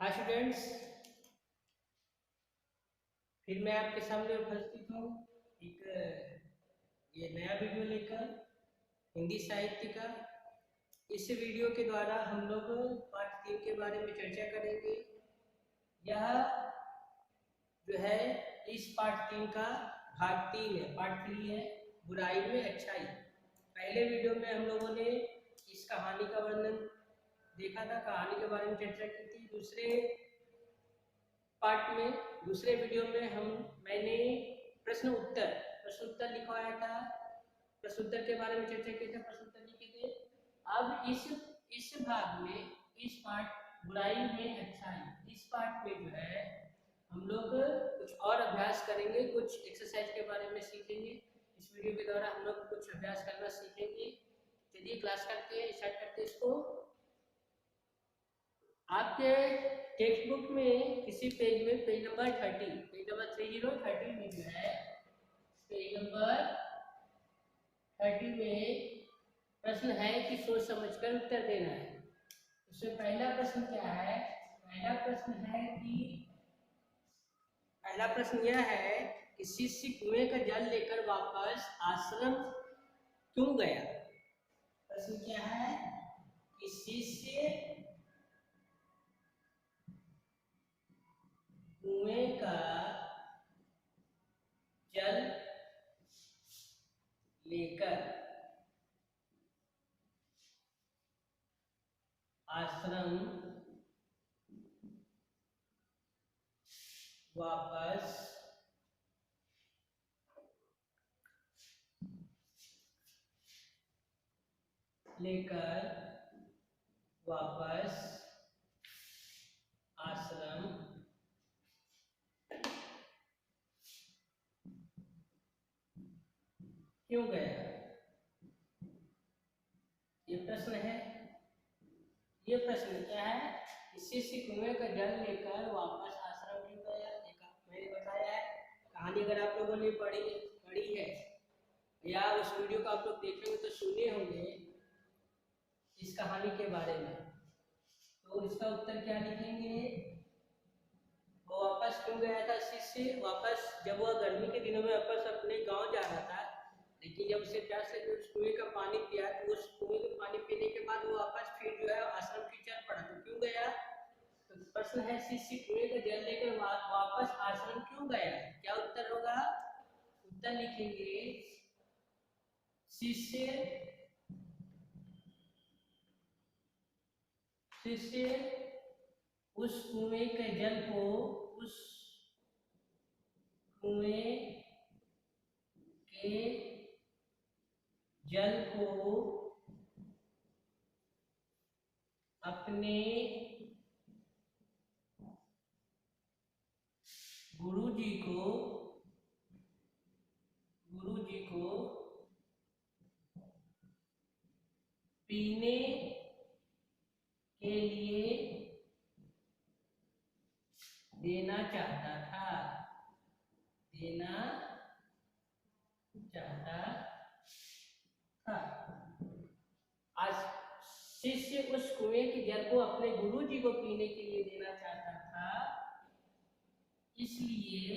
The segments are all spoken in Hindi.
हाय स्टूडेंट्स, फिर मैं आपके सामने उपस्थित हूँ एक ये नया वीडियो लेकर हिंदी साहित्य का। इस वीडियो के द्वारा हम लोग पाठ 3 के बारे में चर्चा करेंगे। यह जो है इस पाठ 3 का भाग 3 है, पार्ट 3 है, बुराई में अच्छाई। पहले वीडियो में हम लोगों ने इस कहानी का वर्णन देखा था, कहानी के बारे में चर्चा की थी। दूसरे वीडियो में मैंने प्रश्न उत्तर लिखवाया था, प्रश्न उत्तर के बारे में चर्चा की थी, प्रश्न उत्तर लिखे थे। अब इस भाग में, इस पाठ बुराई में अच्छाई, इस पाठ में जो है हम लोग कुछ और अभ्यास करेंगे, कुछ एक्सरसाइज के बारे में सीखेंगे। इस वीडियो के द्वारा हम लोग कुछ अभ्यास करना सीखेंगे। चलिए क्लास करते हैं, स्टार्ट करते हैं इसको। आपके टेक्स्ट बुक में किसी पेज में पेज नंबर 30 में जो है पेज नंबर 30 में प्रश्न है कि सोच समझकर उत्तर देना है। उसमें पहला प्रश्न क्या है? पहला प्रश्न यह है कि शिष्य कुएं का जल लेकर वापस आश्रम क्यों गया? प्रश्न क्या है कि शिष्य कुएं का जल लेकर आश्रम वापस आश्रम क्यों गया? ये प्रश्न है। ये प्रश्न क्या है? शिष्य कुएं का जल लेकर वापस आश्रम क्यों गया? मैंने बताया है, कहानी अगर आप लोगों ने पढ़ी है या उस वीडियो को आप लोग देखेंगे तो सुने होंगे इस कहानी के बारे में। तो इसका उत्तर क्या लिखेंगे? वो वापस क्यों गया था शिष्य? वापस जब वह गर्मी के दिनों में वापस अपने गांव जा रहा था, लेकिन जब उसे प्यास लगी उस कुएं का पानी पिया, तो उस कुएं के पानी पीने के बाद वो वापस फिर जो है आश्रम की चल पड़ा। तो क्यों गया? तो प्रश्न है शिष्य कुएं का जल लेकर वापस आश्रम क्यों गया? क्या उत्तर होगा? उत्तर लिखेंगे शिष्य उस कुएं के जल को उस कुएं के जल को अपने गुरुजी को पीने के लिए देना चाहता था। आज शिष्य उस कुएं के जल को अपने गुरुजी को पीने के लिए देना चाहता था, इसलिए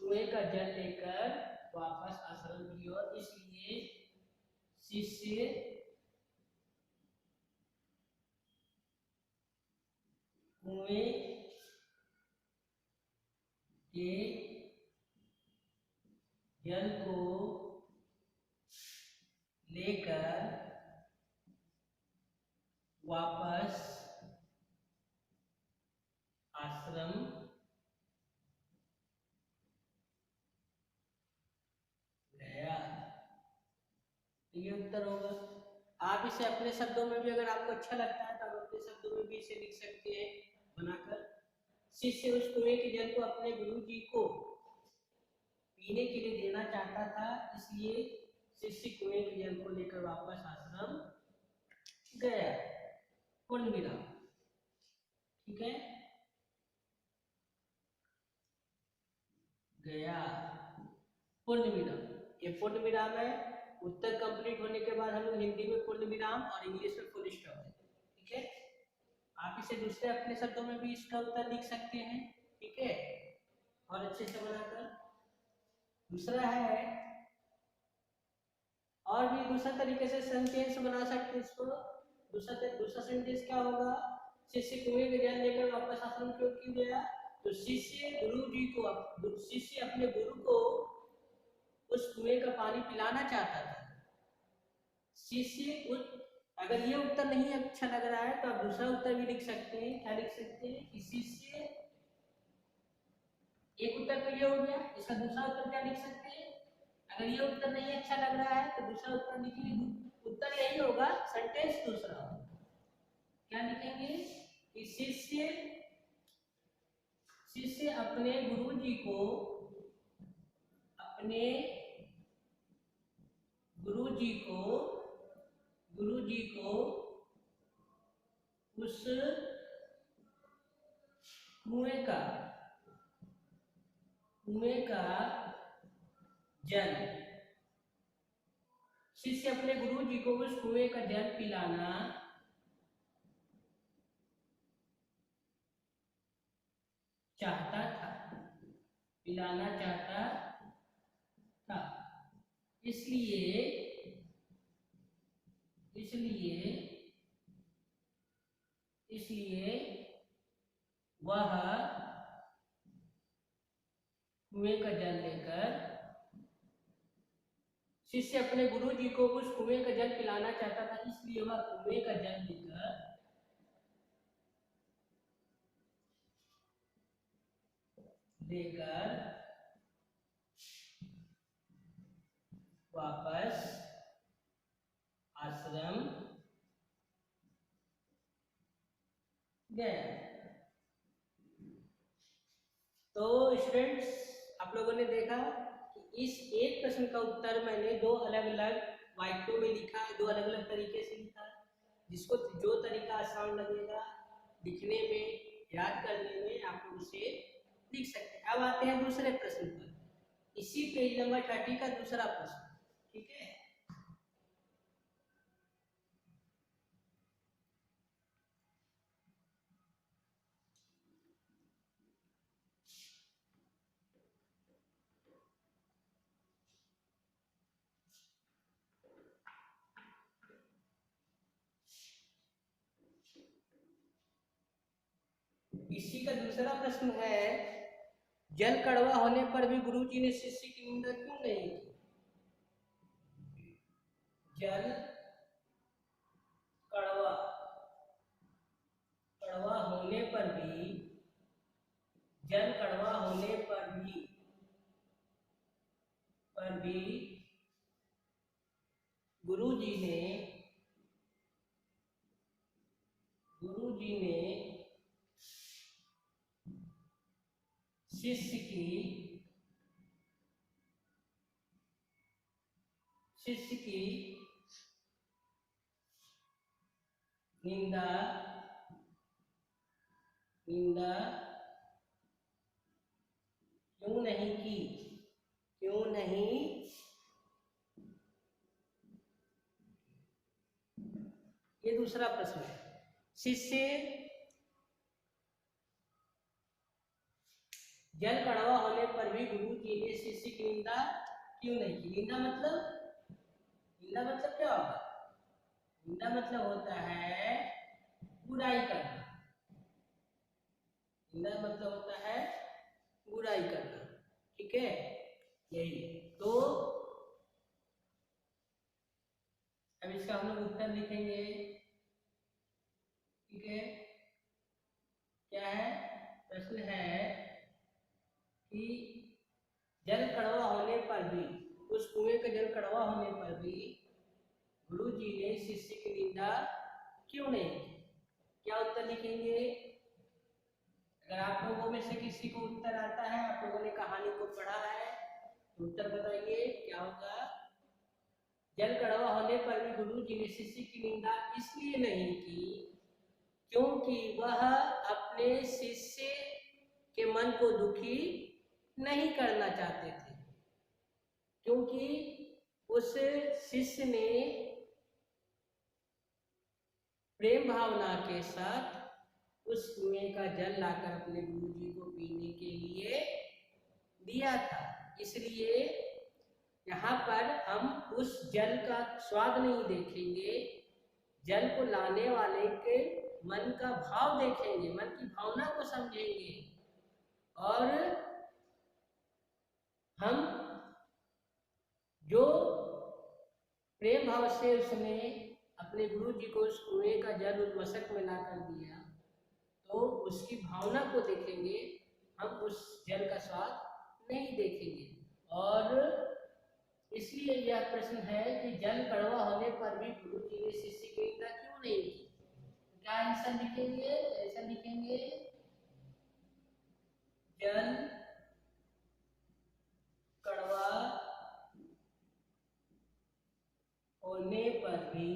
कुएं का जल लेकर वापस आश्रम की ओर, इसलिए शिष्य कुएं के जल को लेकर वापस आश्रम गया। ये उत्तर होगा। आप इसे अपने शब्दों में भी, अगर आपको अच्छा लगता है तो आप अपने शब्दों में भी इसे लिख सकते हैं बनाकर। शिष्य उस कुएं के जल को अपने गुरुजी को पीने के लिए देना चाहता था, इसलिए शिष्य कुएं के जल को लेकर वापस आश्रम गया। पूर्ण विराम। ठीक है, गया पूर्ण विराम। ये पूर्ण विराम है। उत्तर कंप्लीट होने के बाद हम लोग हिंदी में पूर्ण विराम और इंग्लिश में फुल स्टॉप इसे दूसरे अपने शब्दों में भी इसका उत्तर लिख सकते हैं, ठीक है, और अच्छे से बनाकर। दूसरा है, और भी दूसरा तरीके से सेंटेंस बना सकते हैं इसको। दूसरा सेंटेंस क्या होगा, शिष्य कुएं में जल लेकर वापस आश्रम क्यों गया, तो शिष्य अपने गुरु को उस कुएं का पानी पिलाना चाहता था। अगर ये उत्तर नहीं अच्छा लग रहा है तो आप दूसरा उत्तर भी लिख सकते हैं। क्या लिख सकते हैं कि शिष्य, एक उत्तर तो ये हो गया, इसका दूसरा उत्तर क्या लिख सकते हैं, अगर ये उत्तर नहीं अच्छा लग रहा है तो दूसरा उत्तर लिखेंगे, उत्तर यही होगा, सेंटेंस दूसरा होगा। क्या लिखेंगे कि शिष्य अपने गुरुजी को उस कुएं का जल, शिष्य अपने गुरुजी को उस कुएं का जल पिलाना चाहता था, इसलिए वह कुएं का जल लेकर, शिष्य अपने गुरुजी को उस कुएं का जल पिलाना चाहता था, इसलिए वह कुएं का जल लेकर वापस आश्रम गया। तो स्टूडेंट्स, आप लोगों ने देखा कि इस एक प्रश्न का उत्तर मैंने दो अलग अलग वाक्यों में लिखा है, दो अलग अलग तरीके से लिखा है। जिसको जो तरीका आसान लगेगा लिखने में, याद करने में, आप लोग उसे लिख सकते हैं। अब आते हैं दूसरे प्रश्न पर, इसी पेज नंबर 30 का दूसरा प्रश्न, ठीक है। इसी का दूसरा प्रश्न है, जल कड़वा होने पर भी गुरुजी ने शिष्य की निंदा क्यों नहीं की। जल कड़वा होने पर भी गुरुजी ने शिष्य की निंदा क्यों नहीं की। ये दूसरा प्रश्न है। शिष्य, जल कड़वा होने पर भी गुरुजी ने शिष्य की निंदा क्यों नहीं की। निंदा मतलब क्या होगा, निंदा मतलब होता है बुराई करना, निंदा मतलब होता है बुराई करना, ठीक है, यही है। तो अब इसका हम लोग उत्तर लिखेंगे, ठीक है। क्या है प्रश्न, है कि जल कड़वा होने पर भी, उस कुएं का जल कड़वा होने पर भी गुरुजी ने शिष्य की निंदा क्यों नहीं की। क्या उत्तर लिखेंगे। अगर आप लोगों में से किसी को उत्तर आता है, आप लोगों ने कहानी को पढ़ा है, तो उत्तर बताइए क्या होगा। जल कड़वा होने पर भी गुरुजी ने शिष्य की निंदा इसलिए नहीं की क्योंकि वह अपने शिष्य के मन को दुखी नहीं करना चाहते थे, क्योंकि उस शिष्य ने प्रेम भावना के साथ उस कुएं का जल लाकर अपने गुरुजी को पीने के लिए दिया था। इसलिए यहाँ पर हम उस जल का स्वाद नहीं देखेंगे, जल को लाने वाले के मन का भाव देखेंगे, मन की भावना को समझेंगे, और हम जो प्रेम भाव से उसने अपने गुरु जी को उस कुएं का जल उस मशक में लाकर दिया, तो उसकी भावना को देखेंगे, हम उस जल का स्वाद नहीं देखेंगे। और इसलिए यह प्रश्न है कि जल कड़वा होने पर भी गुरु जी ने शिष्य की निंदा क्यों नहीं की? क्या आंसर लिखेंगे? ऐसा लिखेंगे, जल कड़वा होने पर भी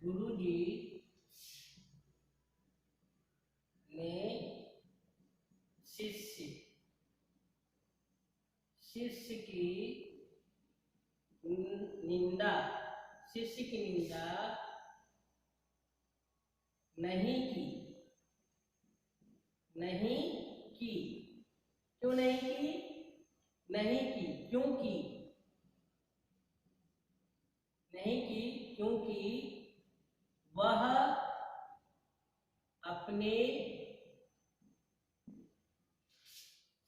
गुरु जी ने शिष्य की निंदा नहीं की। क्यों नहीं की? क्योंकि वह अपने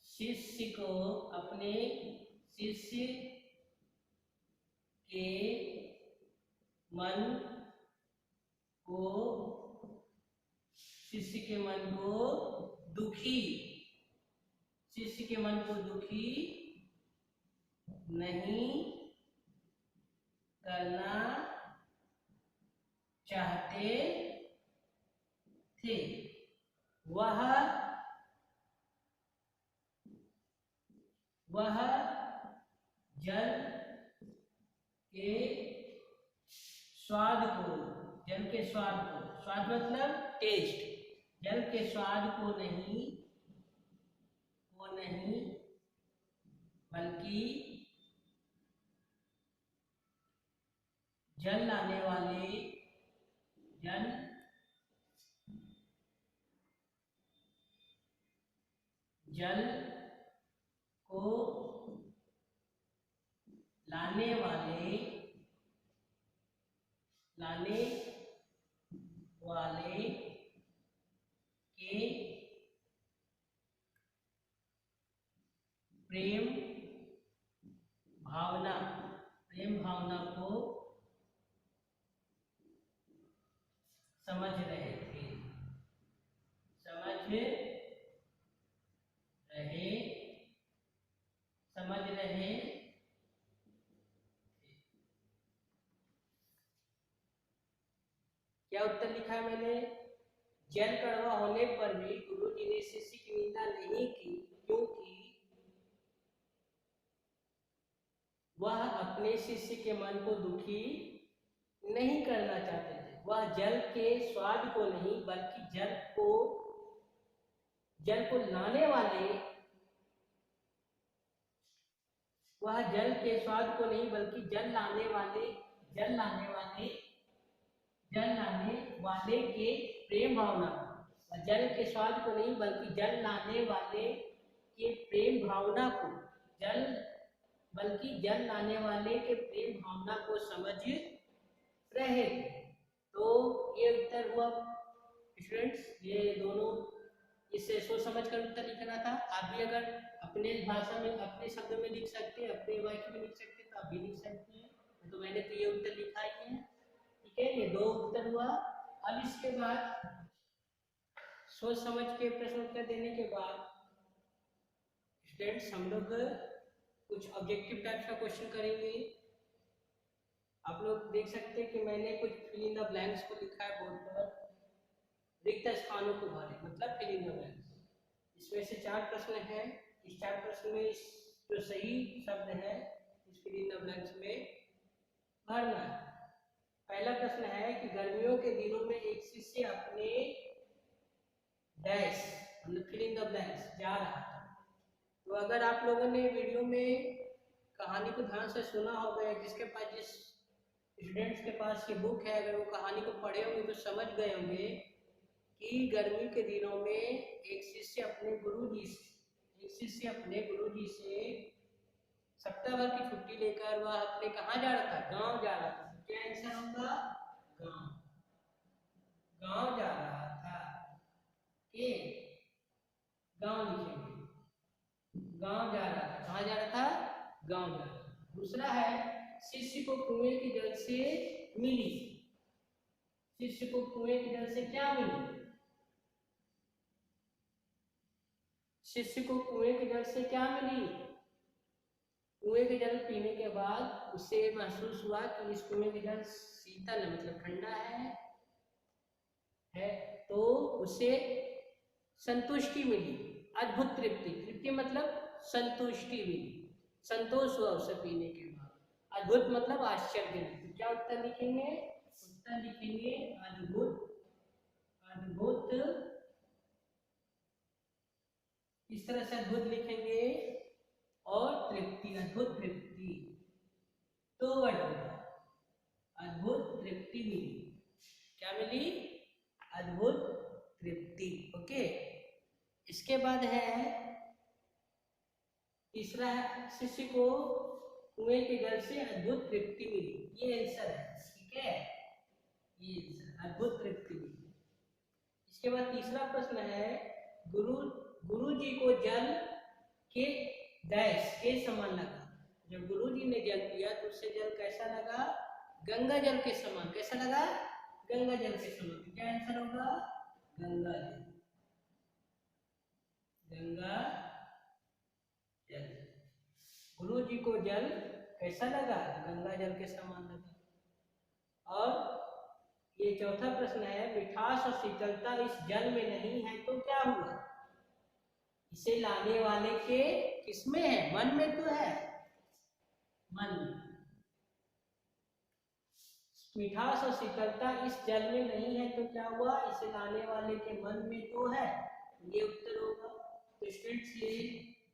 शिष्य के मन को दुखी नहीं करना चाहते थे। वह जल के स्वाद मतलब टेस्ट, जल के स्वाद को नहीं बल्कि जल लाने वाले जल को लाने वाले के प्रेम भावना को समझ रहे थे। क्या उत्तर लिखा है मैंने? जल कड़वा होने पर भी गुरु जी ने शिष्य की निंदा नहीं की, क्योंकि वह अपने शिष्य के मन को दुखी नहीं करना चाहते थे। वह जल के स्वाद को नहीं बल्कि जल को लाने वाले जल लाने के प्रेम भावना, जल के स्वाद को नहीं बल्कि जल लाने वाले के प्रेम भावना को समझ रहे थे। तो ये उत्तर हुआ स्टूडेंट्स, ये दोनों इससे सोच समझ कर उत्तर लिखना था। आप भी अगर अपने भाषा में अपने शब्दों में लिख सकते हैं, अपने वाक्य में लिख सकते हैं, तो आप भी लिख सकते हैं। तो मैंने तो ये उत्तर लिखा ही है, ठीक है। ये 2 उत्तर हुआ। अब इसके बाद सोच समझ के प्रश्न उत्तर देने के बाद स्टूडेंट्स हम लोग कुछ ऑब्जेक्टिव टाइप का क्वेश्चन करेंगे। आप लोग देख सकते हैं कि मैंने कुछ फिल इन द ब्लैंक्स को लिखा है बोर्ड पर, रिक्त स्थानों को भरें, मतलब फिल इन द ब्लैंक्स। इसमें से 4 प्रश्न हैं। इस 4 प्रश्न में जो सही शब्द है इस फिल इन द ब्लैंक्स में भरना है। पहला प्रश्न है कि गर्मियों के दिनों में एक शिष्य अपने डैश मतलब फिल इन द ब्लैंक्स जा रहा था। तो अगर आप लोगों ने वीडियो में कहानी को ध्यान से सुना होगा, जिसके पास जिस स्टूडेंट्स के पास ये बुक है, अगर वो कहानी को पढ़े होंगे तो समझ गए होंगे कि गर्मी के दिनों में एक शिष्य अपने गुरुजी से सप्ताह भर की छुट्टी लेकर वह अपने कहाँ जा रहा था, गांव जा रहा था। क्या आंसर होगा, गांव, गांव जा रहा था। के गांव लिखेंगे, गांव जा रहा था, कहाँ जा रहा था, गांव जा रहा था। दूसरा है शिष्य को कुएं के जल से मिली, शिष्य को कुएं के जल से क्या मिली, शिष्य को कुएं के जल से क्या मिली, कुएं के जल पीने के बाद उसे महसूस हुआ कि इस कुएं के जल शीतल है, मतलब ठंडा है, तो उसे संतुष्टि मिली, अद्भुत तृप्ति, तृप्ति मतलब संतुष्टि मिली, संतोष हुआ उसे पीने के बाद। अद्भुत मतलब आश्चर्य। तो क्या उत्तर लिखेंगे, उत्तर लिखेंगे अद्भुत, अद्भुत, इस तरह से अद्भुत लिखेंगे, और तृप्ति, अद्भुत तृप्ति, तो वर्ड होगा अद्भुत तृप्ति मिली, क्या मिली, अद्भुत तृप्ति। ओके, इसके बाद है तीसरा है शिष्य को कुएं के जल से अद्भुत तृप्ति मिली, ये आंसर है, ठीक है, ये आंसर अद्भुत तृप्ति मिली। इसके बाद तीसरा प्रश्न है गुरुजी को जल के डैश के समान लगा, जब गुरुजी ने जल पिया तो उससे जल कैसा लगा, गंगा जल के समान, कैसा लगा, गंगा जल के समान। तो क्या आंसर होगा, गंगा जल, गंगा जल। गुरुजी को जल कैसा लगा, गंगा जल के समान लगा। और ये चौथा प्रश्न है मिठास और शीतलता इस जल में नहीं है तो क्या हुआ, इसे लाने वाले के किसमें है, मन में तो है, मन में। मिठास और शीतलता इस जल में नहीं है तो क्या हुआ, इसे लाने वाले के मन में तो है, ये उत्तर होगा। तो स्टूडेंट्स ये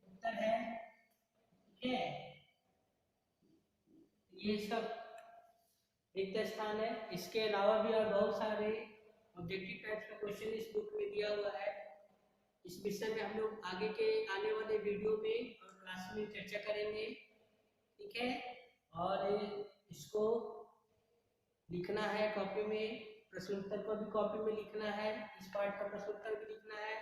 उत्तर है, ठीक है, ये सब रिक्त स्थान है। इसके अलावा भी और बहुत सारे ऑब्जेक्टिव टाइप्स का क्वेश्चन इस बुक में दिया हुआ है। इस विषय में हम लोग आगे के आने वाले वीडियो में और क्लास में चर्चा करेंगे, ठीक है। और इसको लिखना है कॉपी में, प्रश्न उत्तर को भी कॉपी में लिखना है, इस पार्ट का प्रश्न उत्तर भी लिखना है।